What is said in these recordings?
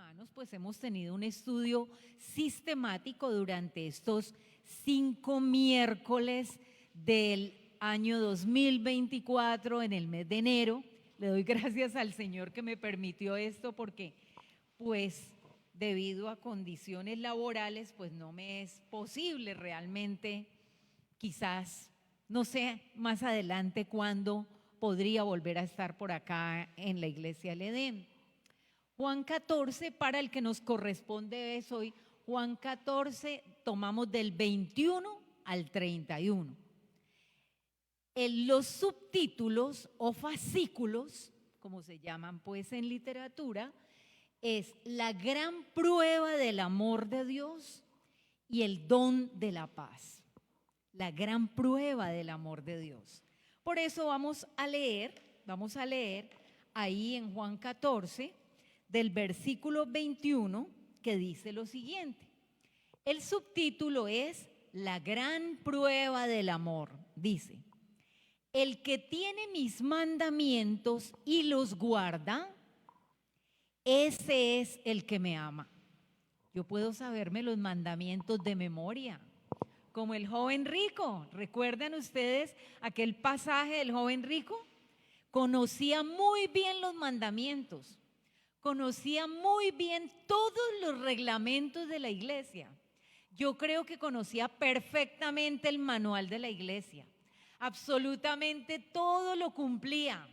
hermanos, pues hemos tenido un estudio sistemático durante estos 5 miércoles del año 2024 en el mes de enero. Le doy gracias al Señor que me permitió esto porque pues debido a condiciones laborales pues no me es posible realmente, quizás, no sé más adelante cuándo podría volver a estar por acá en la iglesia del Edén. Juan 14, para el que nos corresponde es hoy, Juan 14, tomamos del 21 al 31. En los subtítulos o fascículos, como se llaman pues en literatura, es la gran prueba del amor de Dios y el don de la paz. La gran prueba del amor de Dios. Por eso vamos a leer ahí en Juan 14, del versículo 21, que dice lo siguiente. El subtítulo es La gran prueba del amor. Dice, el que tiene mis mandamientos y los guarda, ese es el que me ama. Yo puedo saberme los mandamientos de memoria, como el joven rico. ¿Recuerdan ustedes aquel pasaje del joven rico? Conocía muy bien los mandamientos, conocía muy bien todos los reglamentos de la iglesia. Yo creo que conocía perfectamente el manual de la iglesia. Absolutamente todo lo cumplía.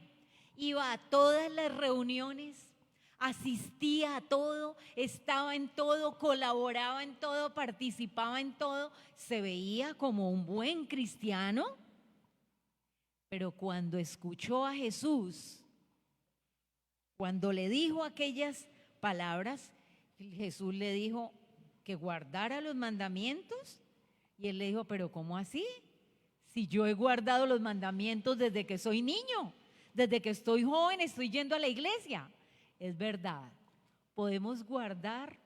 Iba a todas las reuniones, asistía a todo, estaba en todo, colaboraba en todo, participaba en todo. Se veía como un buen cristiano. Pero cuando escuchó a Jesús, cuando le dijo aquellas palabras, Jesús le dijo que guardara los mandamientos. Y él le dijo, pero ¿cómo así? Si yo he guardado los mandamientos desde que soy niño, desde que estoy joven, estoy yendo a la iglesia. Es verdad, podemos guardar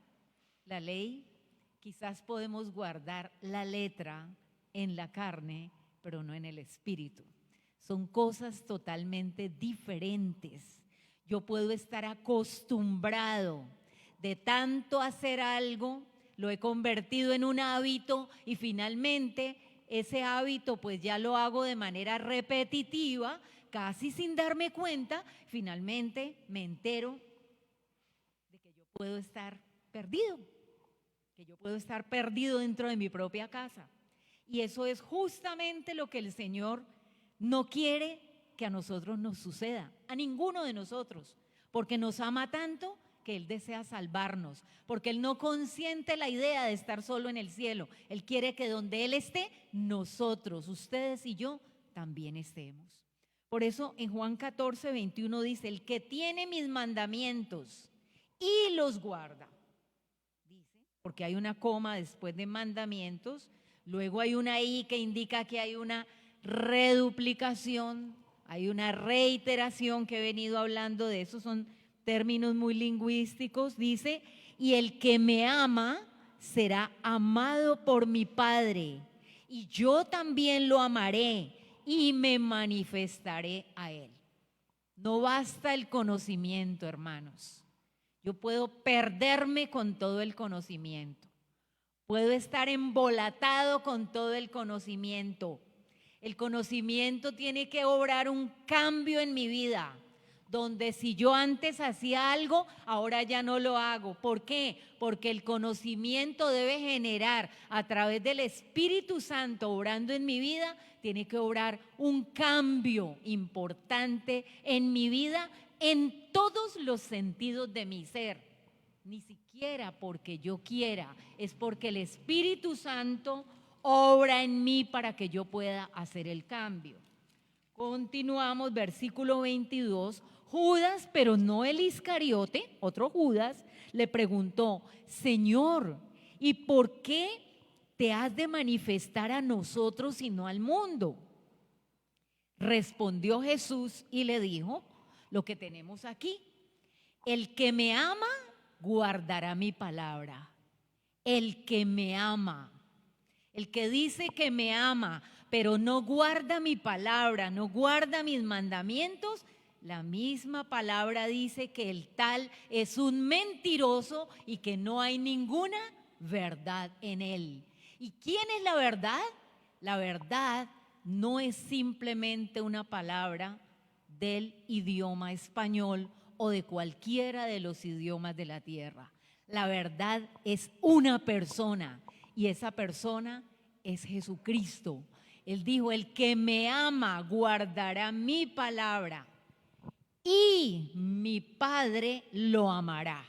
la ley, quizás podemos guardar la letra en la carne, pero no en el espíritu. Son cosas totalmente diferentes. Yo puedo estar acostumbrado de tanto hacer algo, lo he convertido en un hábito y finalmente ese hábito pues ya lo hago de manera repetitiva, casi sin darme cuenta, finalmente me entero de que yo puedo estar perdido, dentro de mi propia casa. Y eso es justamente lo que el Señor no quiere que a nosotros nos suceda, a ninguno de nosotros, porque nos ama tanto que Él desea salvarnos, porque Él no consiente la idea de estar solo en el cielo. Él quiere que donde Él esté, nosotros, ustedes y yo, también estemos. Por eso en Juan 14, 21 dice, el que tiene mis mandamientos y los guarda, dice, porque hay una coma después de mandamientos, luego hay una I que indica que hay una reduplicación, hay una reiteración que he venido hablando de eso, son términos muy lingüísticos. Dice, y el que me ama será amado por mi Padre, y yo también lo amaré y me manifestaré a él. No basta el conocimiento, hermanos. Yo puedo perderme con todo el conocimiento, puedo estar embolatado con todo el conocimiento. El conocimiento tiene que obrar un cambio en mi vida, donde si yo antes hacía algo, ahora ya no lo hago. ¿Por qué? Porque el conocimiento debe generar a través del Espíritu Santo obrando en mi vida, tiene que obrar un cambio importante en mi vida en todos los sentidos de mi ser. Ni siquiera porque yo quiera, es porque el Espíritu Santo obra en mí para que yo pueda hacer el cambio. Continuamos, versículo 22. Judas, pero no el Iscariote, otro Judas, le preguntó, Señor, ¿y por qué te has de manifestar a nosotros y no al mundo? Respondió Jesús y le dijo lo que tenemos aquí. El que me ama, guardará mi palabra. El que me ama. El que dice que me ama, pero no guarda mi palabra, no guarda mis mandamientos, la misma palabra dice que el tal es un mentiroso y que no hay ninguna verdad en él. ¿Y quién es la verdad? La verdad no es simplemente una palabra del idioma español o de cualquiera de los idiomas de la tierra. La verdad es una persona y esa persona es Jesucristo. Él dijo, el que me ama guardará mi palabra y mi Padre lo amará.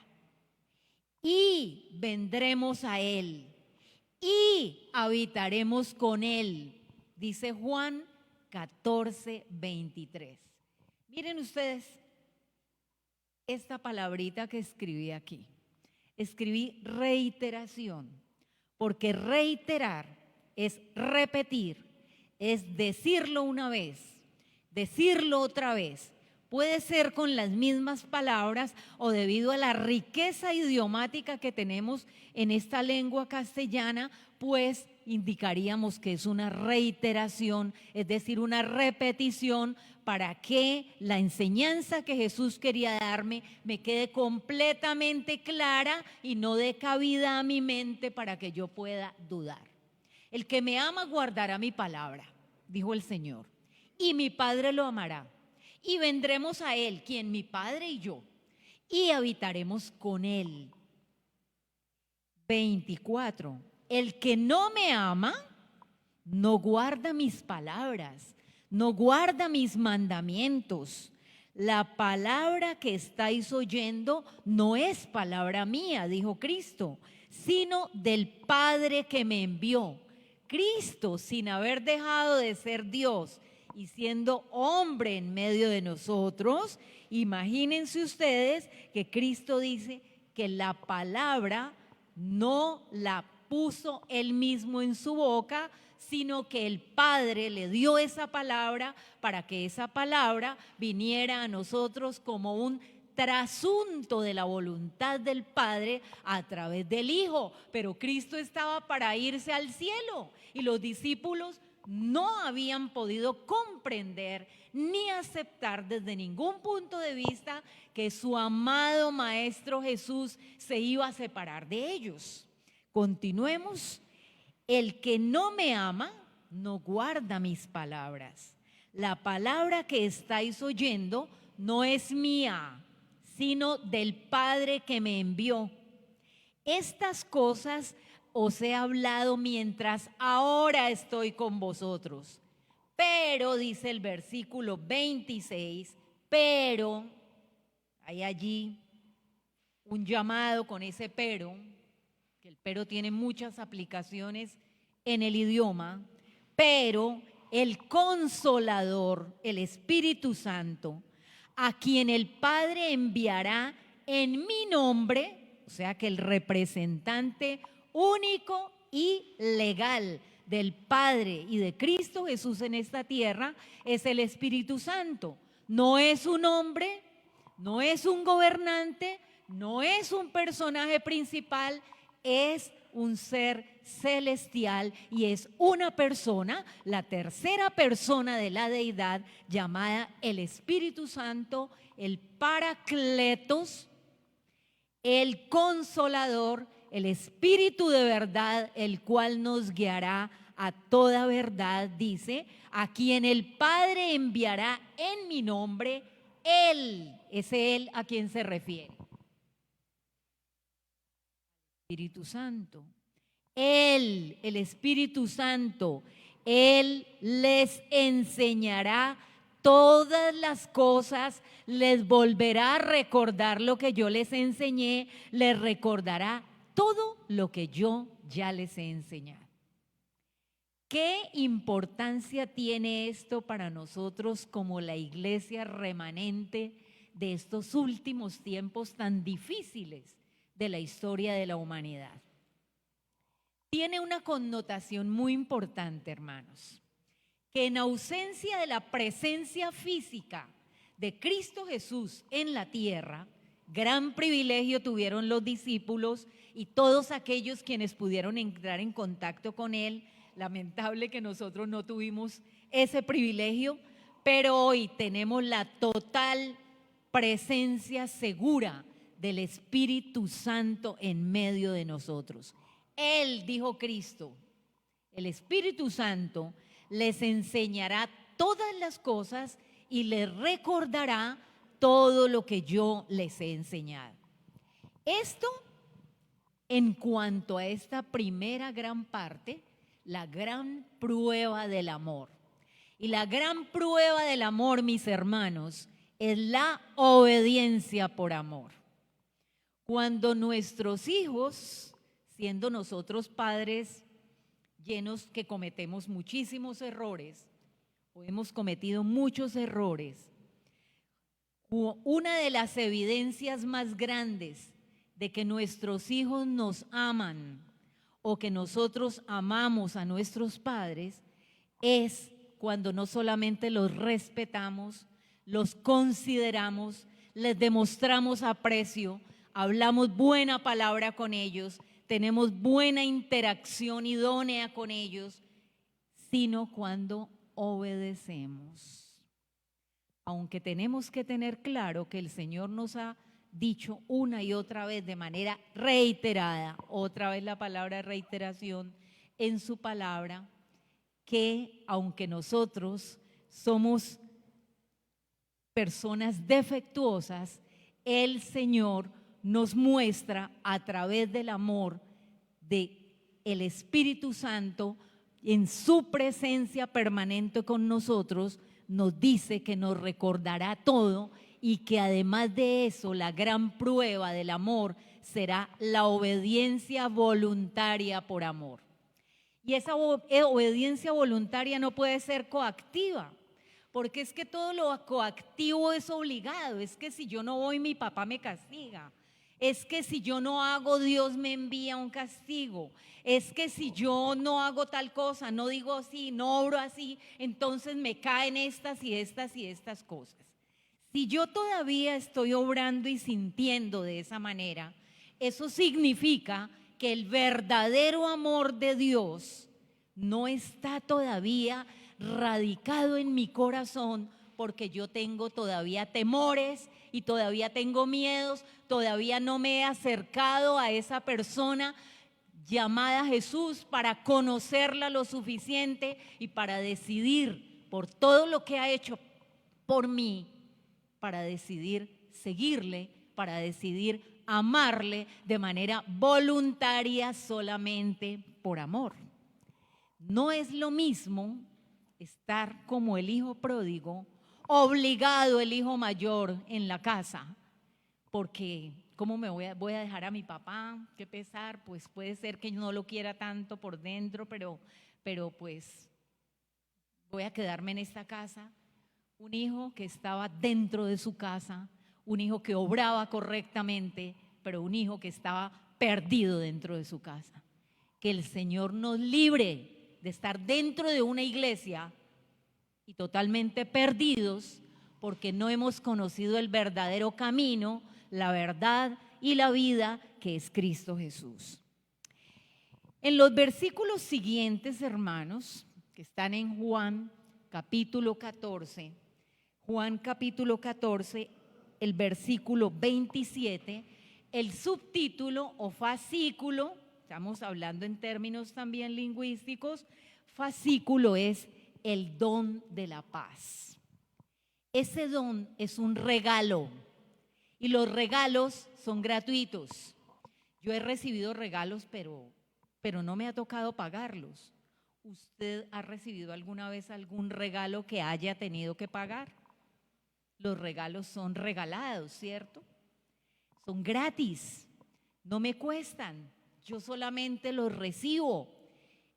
Y vendremos a él y habitaremos con él, dice Juan 14:23. Miren ustedes esta palabrita que escribí aquí. Escribí reiteración, porque reiterar es repetir, es decirlo una vez, decirlo otra vez. Puede ser con las mismas palabras o debido a la riqueza idiomática que tenemos en esta lengua castellana, pues indicaríamos que es una reiteración, es decir, una repetición para que la enseñanza que Jesús quería darme me quede completamente clara y no dé cabida a mi mente para que yo pueda dudar. El que me ama guardará mi palabra, dijo el Señor, y mi Padre lo amará. Y vendremos a él, quien mi Padre y yo, y habitaremos con él. 24. El que no me ama, no guarda mis palabras, no guarda mis mandamientos. La palabra que estáis oyendo no es palabra mía, dijo Cristo, sino del Padre que me envió. Cristo, sin haber dejado de ser Dios y siendo hombre en medio de nosotros, imagínense ustedes que Cristo dice que la palabra no la puso él mismo en su boca, sino que el Padre le dio esa palabra para que esa palabra viniera a nosotros como un trasunto de la voluntad del Padre a través del Hijo. Pero Cristo estaba para irse al cielo y los discípulos no habían podido comprender ni aceptar desde ningún punto de vista que su amado Maestro Jesús se iba a separar de ellos. Continuemos. El que no me ama no guarda mis palabras. La palabra que estáis oyendo no es mía, sino del Padre que me envió. Estas cosas os he hablado mientras ahora estoy con vosotros. Pero, dice el versículo 26, pero, hay allí un llamado con ese pero, que el pero tiene muchas aplicaciones en el idioma, pero el Consolador, el Espíritu Santo, a quien el Padre enviará en mi nombre, o sea que el representante único y legal del Padre y de Cristo Jesús en esta tierra es el Espíritu Santo. No es un hombre, no es un gobernante, no es un personaje principal, es un ser celestial y es una persona, la tercera persona de la deidad llamada el Espíritu Santo, el Paracletos, el Consolador, el Espíritu de verdad, el cual nos guiará a toda verdad, dice, a quien el Padre enviará en mi nombre, Él, es Él a quien se refiere. Espíritu Santo. Él, el Espíritu Santo, Él les enseñará todas las cosas, les volverá a recordar lo que yo les enseñé, les recordará todo lo que yo ya les he enseñado. ¿Qué importancia tiene esto para nosotros como la iglesia remanente de estos últimos tiempos tan difíciles de la historia de la humanidad? Tiene una connotación muy importante, hermanos, que en ausencia de la presencia física de Cristo Jesús en la tierra, gran privilegio tuvieron los discípulos y todos aquellos quienes pudieron entrar en contacto con Él. Lamentable que nosotros no tuvimos ese privilegio, pero hoy tenemos la total presencia segura del Espíritu Santo en medio de nosotros. Él, dijo Cristo, el Espíritu Santo les enseñará todas las cosas y les recordará todo lo que yo les he enseñado. Esto en cuanto a esta primera gran parte, la gran prueba del amor. Y la gran prueba del amor, mis hermanos, es la obediencia por amor. Cuando nuestros hijos, siendo nosotros padres llenos que cometemos muchísimos errores, o hemos cometido muchos errores, una de las evidencias más grandes de que nuestros hijos nos aman o que nosotros amamos a nuestros padres es cuando no solamente los respetamos, los consideramos, les demostramos aprecio, hablamos buena palabra con ellos, tenemos buena interacción idónea con ellos, sino cuando obedecemos. Aunque tenemos que tener claro que el Señor nos ha dicho una y otra vez de manera reiterada, otra vez la palabra reiteración en su palabra, que aunque nosotros somos personas defectuosas, el Señor nos muestra a través del amor de el Espíritu Santo en su presencia permanente con nosotros, nos dice que nos recordará todo y que además de eso la gran prueba del amor será la obediencia voluntaria por amor. Y esa obediencia voluntaria no puede ser coactiva, porque es que todo lo coactivo es obligado. Es que si yo no voy, mi papá me castiga. Es que si yo no hago, Dios me envía un castigo. Es que si yo no hago tal cosa, no digo así, no obro así, entonces me caen estas y estas y estas cosas. Si yo todavía estoy obrando y sintiendo de esa manera, eso significa que el verdadero amor de Dios no está todavía radicado en mi corazón, porque yo tengo todavía temores y todavía tengo miedos, todavía no me he acercado a esa persona llamada Jesús para conocerla lo suficiente y para decidir por todo lo que ha hecho por mí, para decidir seguirle, para decidir amarle de manera voluntaria solamente por amor. No es lo mismo estar como el hijo pródigo, obligado el hijo mayor en la casa, porque ¿cómo me voy a dejar a mi papá? Qué pesar, pues puede ser que no lo quiera tanto por dentro, pero pues voy a quedarme en esta casa. Un hijo que estaba dentro de su casa, un hijo que obraba correctamente, pero un hijo que estaba perdido dentro de su casa. Que el Señor nos libre de estar dentro de una iglesia y totalmente perdidos porque no hemos conocido el verdadero camino, la verdad y la vida que es Cristo Jesús. En los versículos siguientes, hermanos, que están en Juan capítulo 14, el versículo 27, el subtítulo o fascículo, estamos hablando en términos también lingüísticos, fascículo es el don de la paz. Ese don es un regalo y los regalos son gratuitos. Yo he recibido regalos, pero no me ha tocado pagarlos. ¿Usted ha recibido alguna vez algún regalo que haya tenido que pagar? Los regalos son regalados, ¿cierto? Son gratis, no me cuestan, yo solamente los recibo.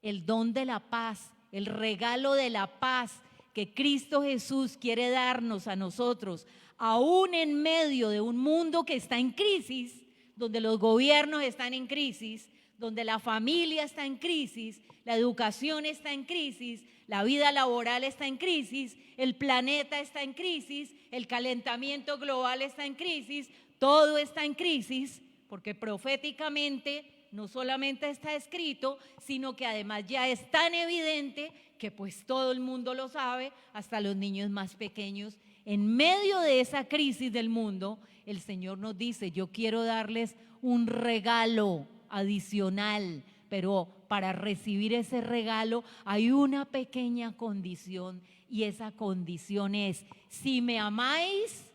El don de la paz, el regalo de la paz que Cristo Jesús quiere darnos a nosotros, aún en medio de un mundo que está en crisis, donde los gobiernos están en crisis, donde la familia está en crisis, la educación está en crisis, la vida laboral está en crisis, el planeta está en crisis, el calentamiento global está en crisis, todo está en crisis, porque proféticamente no solamente está escrito, sino que además ya es tan evidente que pues todo el mundo lo sabe, hasta los niños más pequeños. En medio de esa crisis del mundo, el Señor nos dice: yo quiero darles un regalo adicional, pero para recibir ese regalo hay una pequeña condición, y esa condición es: si me amáis,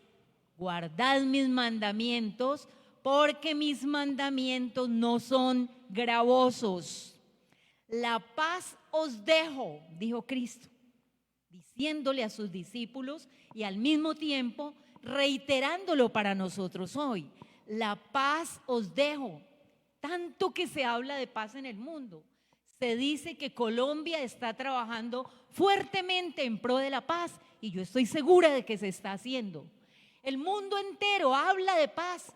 guardad mis mandamientos, porque mis mandamientos no son gravosos. La paz os dejo, dijo Cristo, diciéndole a sus discípulos y al mismo tiempo reiterándolo para nosotros hoy. La paz os dejo. Tanto que se habla de paz en el mundo. Se dice que Colombia está trabajando fuertemente en pro de la paz, y yo estoy segura de que se está haciendo. El mundo entero habla de paz,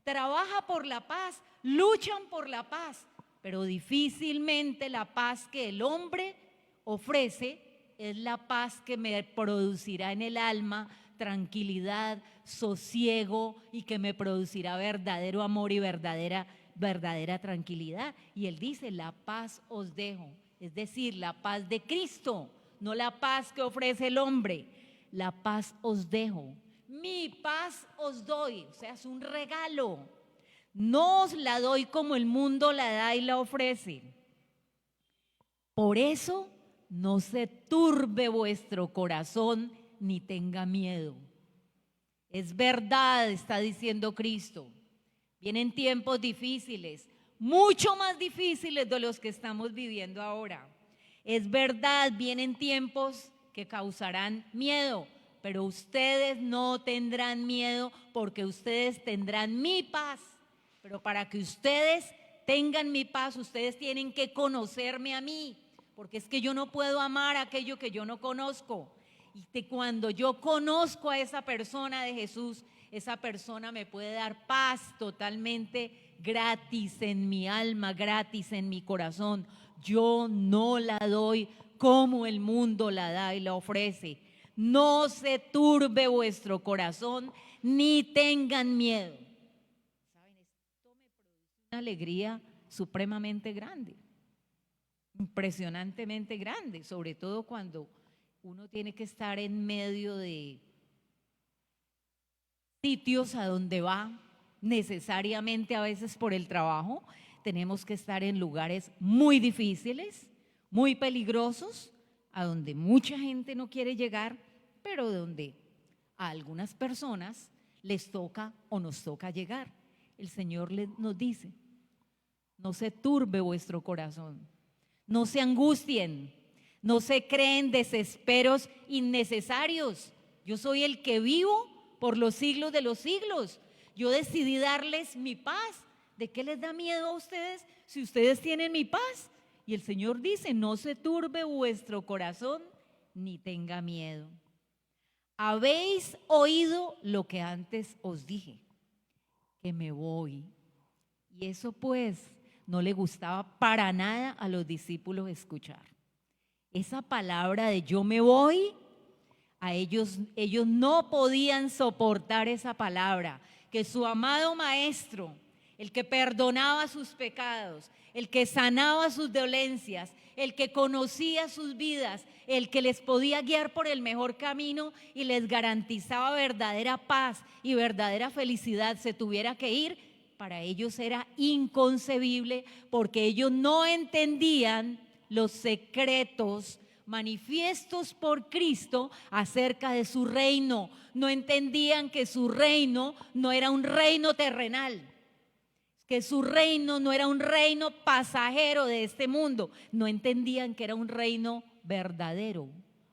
trabaja por la paz, luchan por la paz, pero difícilmente la paz que el hombre ofrece es la paz que me producirá en el alma tranquilidad, sosiego, y que me producirá verdadero amor y verdadera tranquilidad. Y él dice: la paz os dejo, es decir, la paz de Cristo, no la paz que ofrece el hombre. La paz os dejo, mi paz os doy, o sea, es un regalo. No os la doy como el mundo la da y la ofrece. Por eso no se turbe vuestro corazón ni tenga miedo. Es verdad, está diciendo Cristo. Vienen tiempos difíciles, mucho más difíciles de los que estamos viviendo ahora. Es verdad, vienen tiempos que causarán miedo, pero ustedes no tendrán miedo, porque ustedes tendrán mi paz. Pero para que ustedes tengan mi paz, ustedes tienen que conocerme a mí, porque es que yo no puedo amar aquello que yo no conozco. Y cuando yo conozco a esa persona de Jesús, esa persona me puede dar paz totalmente gratis en mi alma, gratis en mi corazón. Yo no la doy como el mundo la da y la ofrece. No se turbe vuestro corazón ni tengan miedo. ¿Saben? Esto me produce una alegría supremamente grande, impresionantemente grande, sobre todo cuando uno tiene que estar en medio de sitios a donde va necesariamente, a veces por el trabajo. Tenemos que estar en lugares muy difíciles, muy peligrosos, a donde mucha gente no quiere llegar, pero donde a algunas personas les toca o nos toca llegar. El Señor nos dice: no se turbe vuestro corazón, no se angustien, no se creen desesperos innecesarios. Yo soy el que vivo por los siglos de los siglos. Yo decidí darles mi paz. ¿De qué les da miedo a ustedes si ustedes tienen mi paz? Y el Señor dice: no se turbe vuestro corazón ni tenga miedo. Habéis oído lo que antes os dije, que me voy. Y eso pues no le gustaba para nada a los discípulos escuchar. Esa palabra de yo me voy, a ellos no podían soportar esa palabra, que su amado maestro, el que perdonaba sus pecados, el que sanaba sus dolencias, el que conocía sus vidas, el que les podía guiar por el mejor camino y les garantizaba verdadera paz y verdadera felicidad, se tuviera que ir. Para ellos era inconcebible, porque ellos no entendían los secretos manifiestos por Cristo acerca de su reino. No entendían que su reino no era un reino terrenal, que su reino no era un reino pasajero de este mundo. No entendían que era un reino verdadero,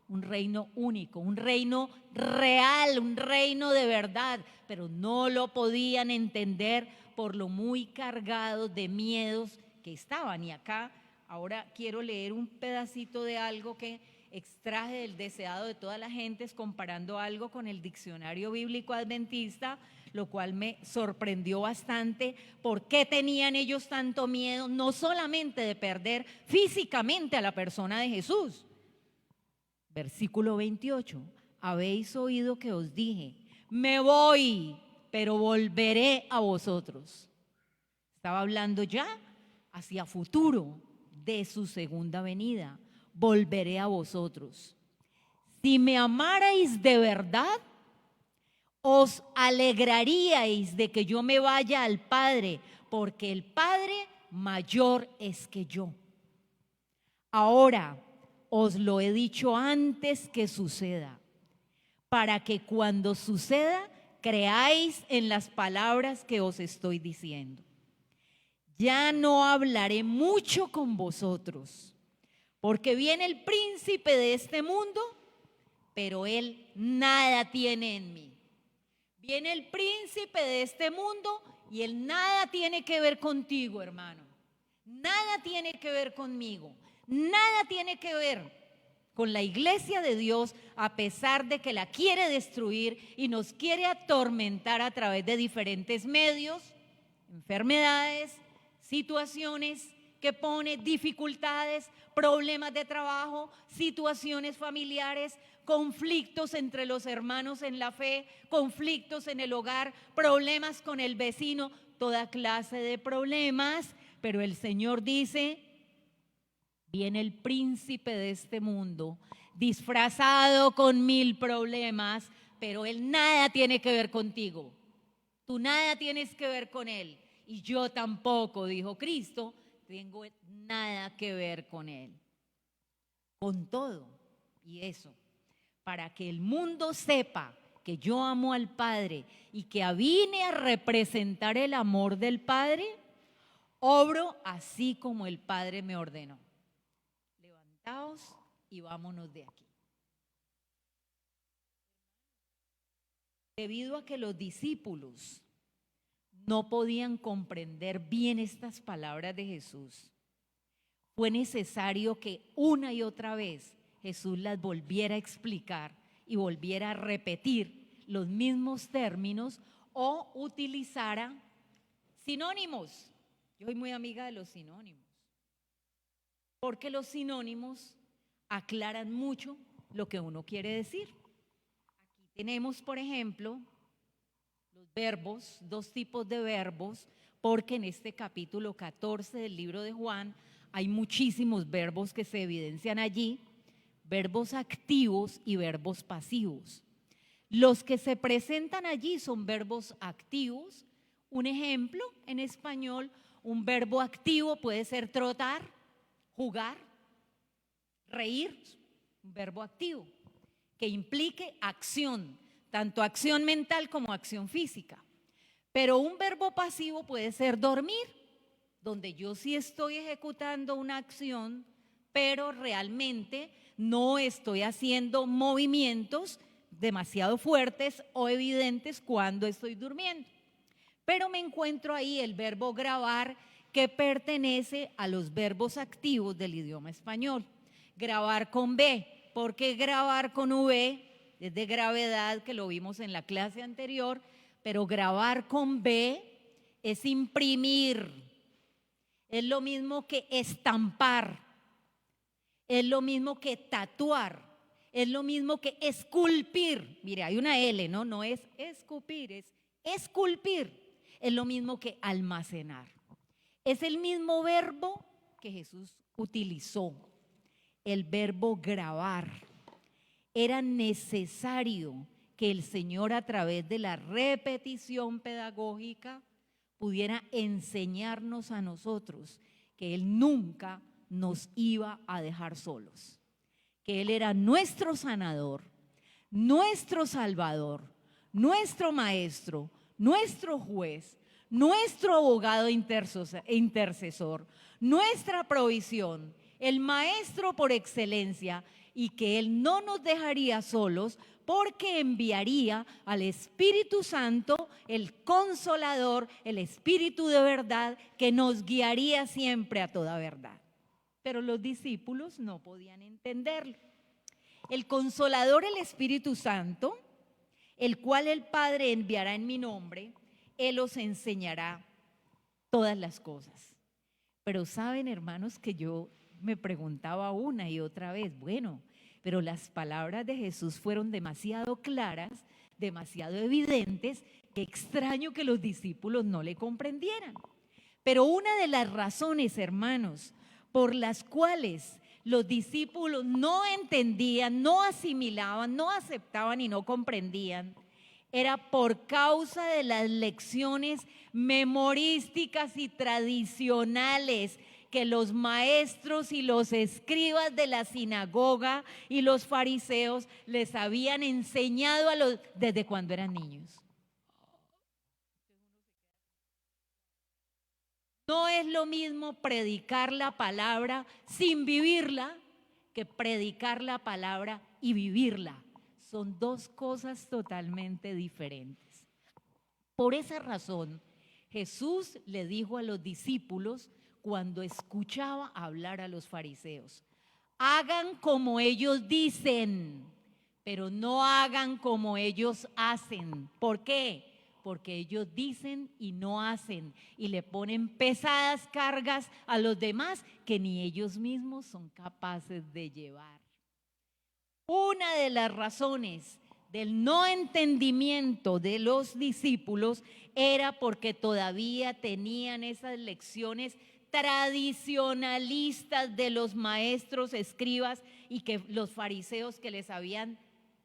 un reino único, un reino real, un reino de verdad, pero no lo podían entender por lo muy cargados de miedos que estaban. Y acá ahora quiero leer un pedacito de algo que extraje del Deseado de todas las gentes, comparando algo con el Diccionario Bíblico Adventista, lo cual me sorprendió bastante. ¿Por qué tenían ellos tanto miedo? No solamente de perder físicamente a la persona de Jesús. Versículo 28, habéis oído que os dije, me voy, pero volveré a vosotros. Estaba hablando ya hacia futuro de su segunda venida. Volveré a vosotros. Si me amarais de verdad, os alegraríais de que yo me vaya al Padre, porque el Padre mayor es que yo. Ahora os lo he dicho antes que suceda, para que cuando suceda creáis en las palabras que os estoy diciendo. Ya no hablaré mucho con vosotros, porque viene el príncipe de este mundo, pero él nada tiene en mí. Viene el príncipe de este mundo y él nada tiene que ver contigo, hermano. Nada tiene que ver conmigo. Nada tiene que ver con la iglesia de Dios, a pesar de que la quiere destruir y nos quiere atormentar a través de diferentes medios, enfermedades, situaciones que pone, dificultades, problemas de trabajo, situaciones familiares, conflictos entre los hermanos en la fe, conflictos en el hogar, problemas con el vecino, toda clase de problemas. Pero el Señor dice: viene el príncipe de este mundo disfrazado con 1000 problemas, pero él nada tiene que ver contigo. Tú nada tienes que ver con él. Y yo tampoco, dijo Cristo, tengo nada que ver con él. Con todo. Y eso, para que el mundo sepa que yo amo al Padre y que vine a representar el amor del Padre, obro así como el Padre me ordenó. Levantaos y vámonos de aquí. Debido a que los discípulos no podían comprender bien estas palabras de Jesús, fue necesario que una y otra vez Jesús las volviera a explicar y volviera a repetir los mismos términos o utilizara sinónimos. Yo soy muy amiga de los sinónimos, porque los sinónimos aclaran mucho lo que uno quiere decir. Aquí tenemos, por ejemplo, los verbos, 2 tipos de verbos, porque en este capítulo 14 del libro de Juan hay muchísimos verbos que se evidencian allí, verbos activos y verbos pasivos. Los que se presentan allí son verbos activos. Un ejemplo en español, un verbo activo puede ser trotar, jugar, reír, un verbo activo que implique acción, tanto acción mental como acción física. Pero un verbo pasivo puede ser dormir, donde yo sí estoy ejecutando una acción, pero realmente no estoy haciendo movimientos demasiado fuertes o evidentes cuando estoy durmiendo. Pero me encuentro ahí el verbo grabar, que pertenece a los verbos activos del idioma español. Grabar con B, porque grabar con V es de gravedad, que lo vimos en la clase anterior, pero grabar con B es imprimir, es lo mismo que estampar, es lo mismo que tatuar, es lo mismo que esculpir. Mire, hay una L, ¿no? No es escupir, es esculpir. Es lo mismo que almacenar. Es el mismo verbo que Jesús utilizó, el verbo grabar. Era necesario que el Señor, a través de la repetición pedagógica, pudiera enseñarnos a nosotros que Él nunca nos iba a dejar solos, que Él era nuestro sanador, nuestro salvador, nuestro maestro, nuestro juez, nuestro abogado intercesor, nuestra provisión, el maestro por excelencia, y que Él no nos dejaría solos, porque enviaría al Espíritu Santo, el Consolador, el Espíritu de verdad, que nos guiaría siempre a toda verdad. Pero los discípulos no podían entenderlo. El Consolador, el Espíritu Santo, el cual el Padre enviará en mi nombre, Él os enseñará todas las cosas. Pero saben, hermanos, que yo me preguntaba una y otra vez, bueno, pero las palabras de Jesús fueron demasiado claras, demasiado evidentes, que extraño que los discípulos no le comprendieran. Pero una de las razones, hermanos, por las cuales los discípulos no entendían, no asimilaban, no aceptaban y no comprendían, era por causa de las lecciones memorísticas y tradicionales que los maestros y los escribas de la sinagoga y los fariseos les habían enseñado desde cuando eran niños. No es lo mismo predicar la palabra sin vivirla que predicar la palabra y vivirla. Son dos cosas totalmente diferentes. Por esa razón, Jesús le dijo a los discípulos cuando escuchaba hablar a los fariseos: hagan como ellos dicen, pero no hagan como ellos hacen. ¿Por qué? Porque ellos dicen y no hacen y le ponen pesadas cargas a los demás que ni ellos mismos son capaces de llevar. Una de las razones del no entendimiento de los discípulos era porque todavía tenían esas lecciones tradicionalistas de los maestros escribas y que los fariseos que les habían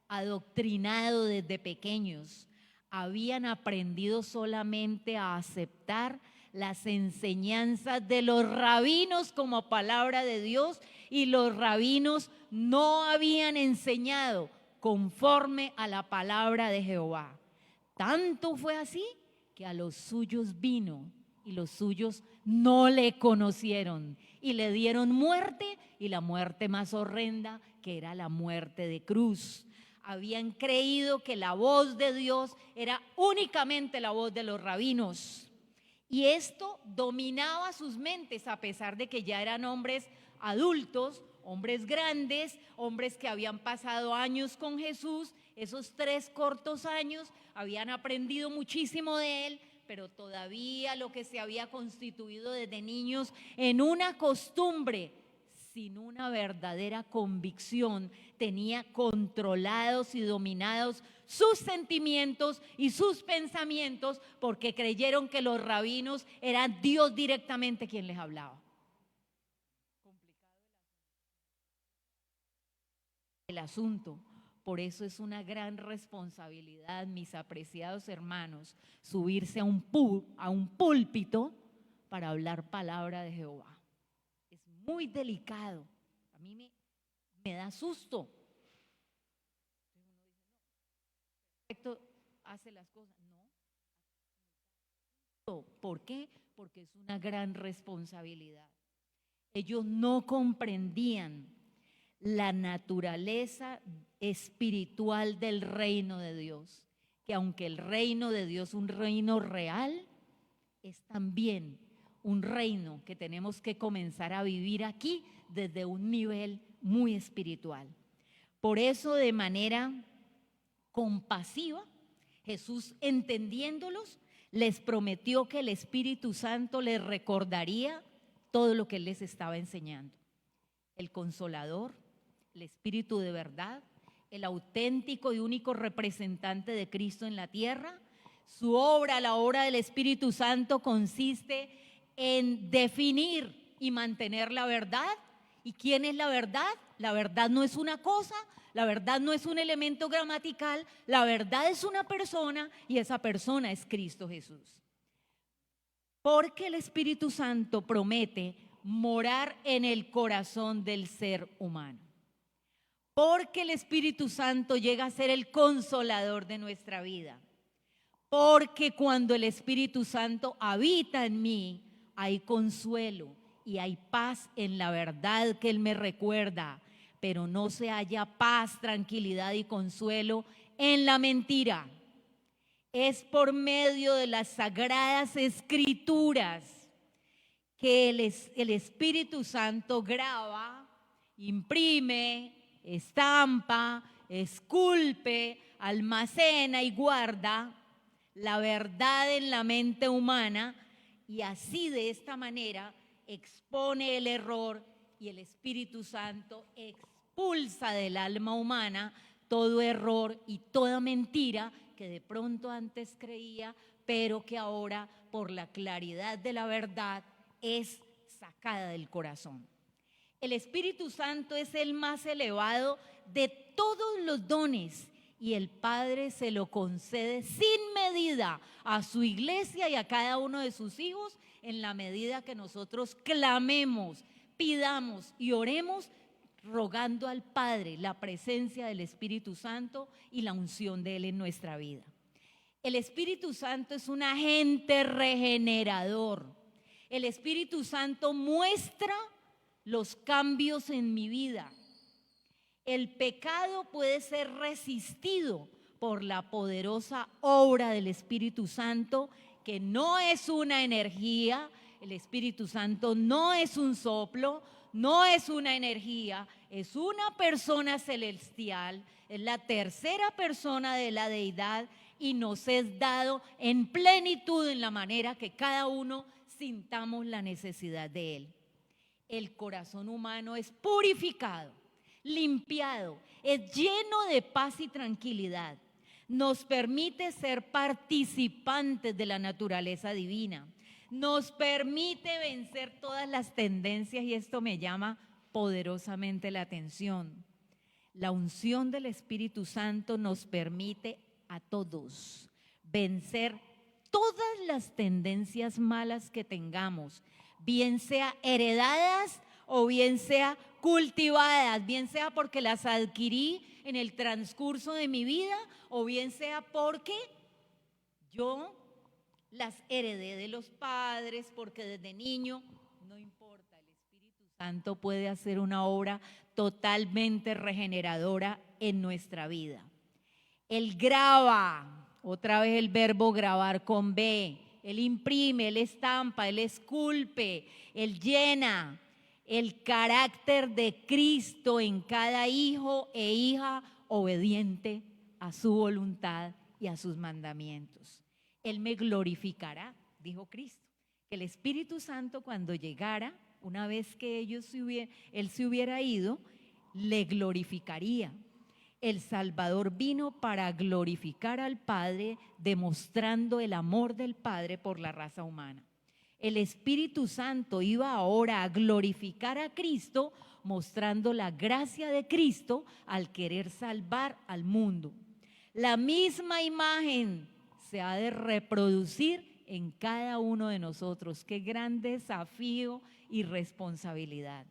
adoctrinado desde pequeños. Habían aprendido solamente a aceptar las enseñanzas de los rabinos como palabra de Dios, y los rabinos no habían enseñado conforme a la palabra de Jehová. Tanto fue así que a los suyos vino y los suyos no le conocieron y le dieron muerte, y la muerte más horrenda, que era la muerte de cruz. Habían creído que la voz de Dios era únicamente la voz de los rabinos, y esto dominaba sus mentes a pesar de que ya eran hombres adultos, hombres grandes, hombres que habían pasado años con Jesús. Esos 3 cortos años habían aprendido muchísimo de él, pero todavía lo que se había constituido desde niños en una costumbre sin una verdadera convicción, tenía controlados y dominados sus sentimientos y sus pensamientos, porque creyeron que los rabinos eran Dios directamente quien les hablaba. El asunto. Por eso es una gran responsabilidad, mis apreciados hermanos, subirse a un púlpito para hablar palabra de Jehová. Es muy delicado. A mí me da susto. Perfecto, hace las cosas. No. ¿Por qué? Porque es una gran responsabilidad. Ellos no comprendían la naturaleza espiritual del reino de Dios, que aunque el reino de Dios es un reino real, es también un reino que tenemos que comenzar a vivir aquí desde un nivel muy espiritual. Por eso, de manera compasiva, Jesús, entendiéndolos, les prometió que el Espíritu Santo les recordaría todo lo que Él les estaba enseñando. El Consolador, el Espíritu de verdad, el auténtico y único representante de Cristo en la tierra. Su obra, la obra del Espíritu Santo, consiste en definir y mantener la verdad. ¿Y quién es la verdad? La verdad no es una cosa, la verdad no es un elemento gramatical, la verdad es una persona, y esa persona es Cristo Jesús. Porque el Espíritu Santo promete morar en el corazón del ser humano. Porque el Espíritu Santo llega a ser el consolador de nuestra vida. Porque cuando el Espíritu Santo habita en mí, hay consuelo y hay paz en la verdad que Él me recuerda, pero no se halla paz, tranquilidad y consuelo en la mentira. Es por medio de las sagradas escrituras que el Espíritu Santo graba, imprime, estampa, esculpe, almacena y guarda la verdad en la mente humana, y así, de esta manera, expone el error, y el Espíritu Santo expulsa del alma humana todo error y toda mentira que de pronto antes creía, pero que ahora por la claridad de la verdad, es sacada del corazón. El Espíritu Santo es el más elevado de todos los dones y el Padre se lo concede sin medida a su iglesia y a cada uno de sus hijos en la medida que nosotros clamemos, pidamos y oremos, rogando al Padre la presencia del Espíritu Santo y la unción de Él en nuestra vida. El Espíritu Santo es un agente regenerador. El Espíritu Santo muestra los cambios en mi vida. El pecado puede ser resistido por la poderosa obra del Espíritu Santo, que no es una energía. El Espíritu Santo no es un soplo, no es una energía, es una persona celestial, es la tercera persona de la deidad y nos es dado en plenitud en la manera que cada uno sintamos la necesidad de Él. El corazón humano es purificado, limpiado, es lleno de paz y tranquilidad. Nos permite ser participantes de la naturaleza divina. Nos permite vencer todas las tendencias y esto me llama poderosamente la atención. La unción del Espíritu Santo nos permite a todos vencer todas las tendencias malas que tengamos, bien sea heredadas o bien sea cultivadas, bien sea porque las adquirí en el transcurso de mi vida o bien sea porque yo las heredé de los padres, porque desde niño, no importa, el Espíritu Santo puede hacer una obra totalmente regeneradora en nuestra vida. Él graba, otra vez el verbo grabar con B, Él imprime, Él estampa, Él esculpe, Él llena el carácter de Cristo en cada hijo e hija obediente a su voluntad y a sus mandamientos. Él me glorificará, dijo Cristo, que el Espíritu Santo cuando llegara, una vez que Él se hubiera ido, le glorificaría. El Salvador vino para glorificar al Padre, demostrando el amor del Padre por la raza humana. El Espíritu Santo iba ahora a glorificar a Cristo, mostrando la gracia de Cristo al querer salvar al mundo. La misma imagen se ha de reproducir en cada uno de nosotros. Qué gran desafío y responsabilidad.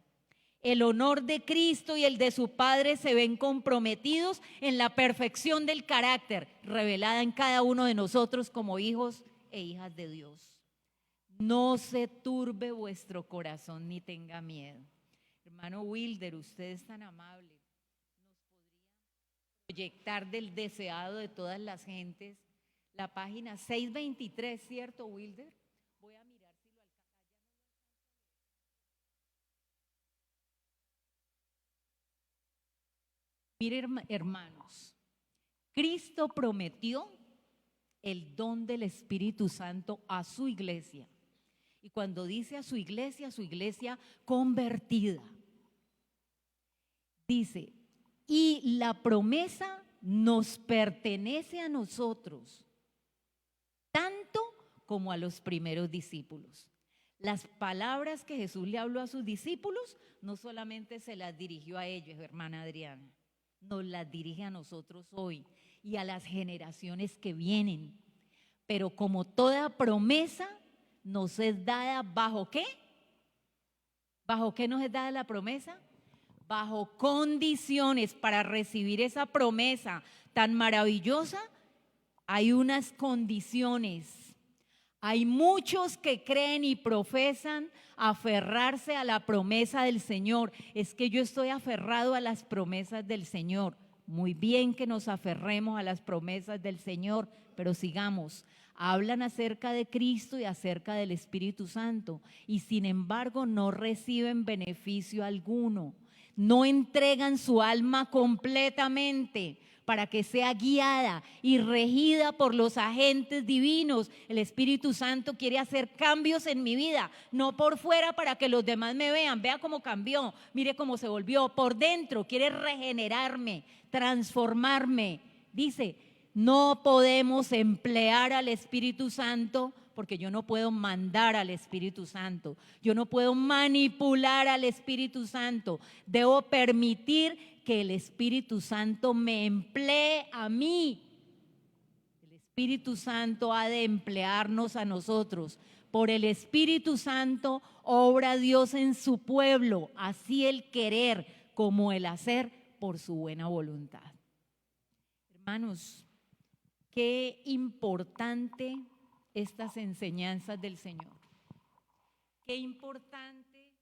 El honor de Cristo y el de su Padre se ven comprometidos en la perfección del carácter revelada en cada uno de nosotros como hijos e hijas de Dios. No se turbe vuestro corazón ni tenga miedo. Hermano Wilder, usted es tan amable. ¿Nos podría proyectar del deseado de todas las gentes la página 623, ¿cierto, Wilder? Voy a mirar si lo alcanza. Miren, hermanos, Cristo prometió el don del Espíritu Santo a su iglesia. Y cuando dice a su iglesia convertida, dice, y la promesa nos pertenece a nosotros, tanto como a los primeros discípulos. Las palabras que Jesús le habló a sus discípulos, no solamente se las dirigió a ellos, hermana Adriana, nos las dirige a nosotros hoy y a las generaciones que vienen. Pero como toda promesa, nos es dada ¿bajo qué? ¿Bajo qué nos es dada la promesa? Bajo condiciones. Para recibir esa promesa tan maravillosa, hay unas condiciones. Hay muchos que creen y profesan aferrarse a la promesa del Señor. Es que yo estoy aferrado a las promesas del Señor. Muy bien que nos aferremos a las promesas del Señor, pero sigamos. Hablan acerca de Cristo y acerca del Espíritu Santo y sin embargo no reciben beneficio alguno. No entregan su alma completamente para que sea guiada y regida por los agentes divinos. El Espíritu Santo quiere hacer cambios en mi vida, no por fuera para que los demás me vean. Vea cómo cambió, mire cómo se volvió. Por dentro quiere regenerarme, transformarme. Dice, no podemos emplear al Espíritu Santo porque yo no puedo mandar al Espíritu Santo, yo no puedo manipular al Espíritu Santo, debo permitir que el Espíritu Santo me emplee a mí. El Espíritu Santo ha de emplearnos a nosotros. Por el Espíritu Santo obra Dios en su pueblo, así el querer como el hacer por su buena voluntad. Hermanos, qué importante estas enseñanzas del Señor. Qué importante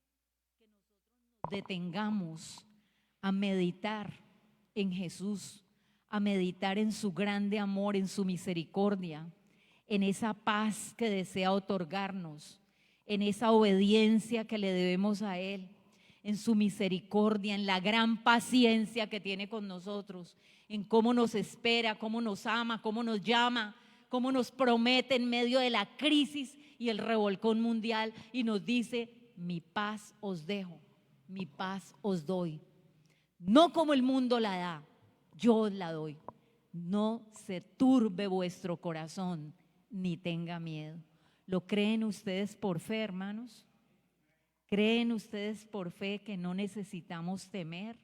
que nosotros nos detengamos a meditar en Jesús, a meditar en su grande amor, en su misericordia, en esa paz que desea otorgarnos, en esa obediencia que le debemos a Él, en su misericordia, en la gran paciencia que tiene con nosotros, en cómo nos espera, cómo nos ama, cómo nos llama, cómo nos promete en medio de la crisis y el revolcón mundial y nos dice: mi paz os dejo, mi paz os doy. No como el mundo la da, yo os la doy. No se turbe vuestro corazón, ni tenga miedo. ¿Lo creen ustedes por fe, hermanos? ¿Creen ustedes por fe que no necesitamos temer?